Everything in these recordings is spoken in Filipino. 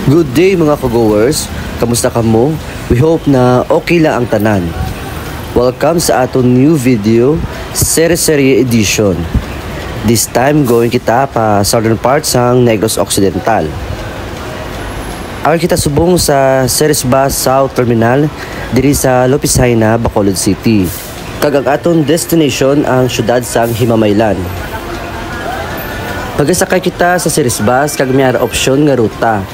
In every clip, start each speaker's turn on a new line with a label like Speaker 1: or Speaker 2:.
Speaker 1: Good day mga kagowers, kamusta ka mo? We hope na okay lang ang tanan. Welcome sa aton new video, Seri-Seri Edition. This time going kita pa southern part sang Negros Occidental. Aron kita subong sa Ceres Bus South Terminal diri sa Lopisaina, Bacolod City. Kag ang aton destination ang syudad sang Himamaylan. Pagasakay kita sa Ceres Bus kag mayara opsyon nga ruta.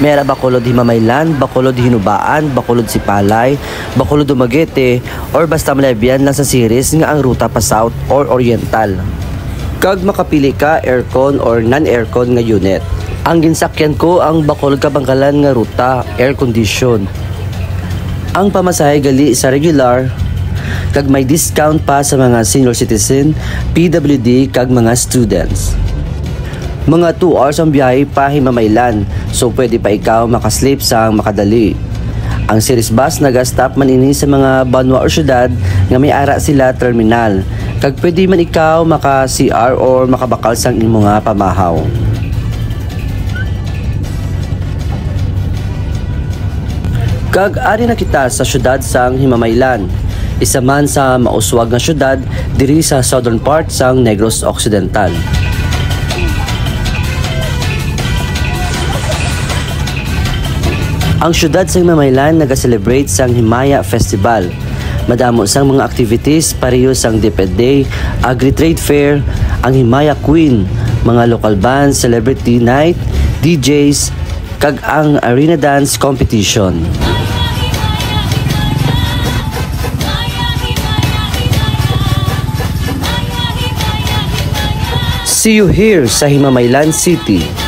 Speaker 1: Mayara Bacolod Himamaylan, Bacolod Hinubaan, Bacolod Sipalay, Bacolod Dumaguete, or basta malabyan lang sa series nga ang ruta pa South or Oriental. Kag makapili ka aircon or non-aircon nga unit. Ang ginsakyan ko ang Bacolod Kabangkalan nga ruta, air condition. Ang pamasahe gali sa regular, kag may discount pa sa mga senior citizen, PWD kag mga students. Mga 2 hours ang biyahe pa Himamaylan, so pwede pa ikaw makasleep sa makadali. Ang Ceres Bus naga-stop man ini sa mga banwa o syudad nga may ara sila terminal, kag pwede man ikaw maka-CR or makabakal sang imo nga pamahaw. Kag ari na kita sa syudad sang Himamaylan, isa man sa mauswag nga syudad diri sa southern part sang Negros Occidental. Ang syudad sa Himamaylan naga-celebrate sang Himaya Festival. Madamo sang mga activities pareho sang DepEd Day, Agri-Trade Fair, ang Himaya Queen, mga local bands, celebrity night, DJs, kag ang arena dance competition. See you here sa Himamaylan City.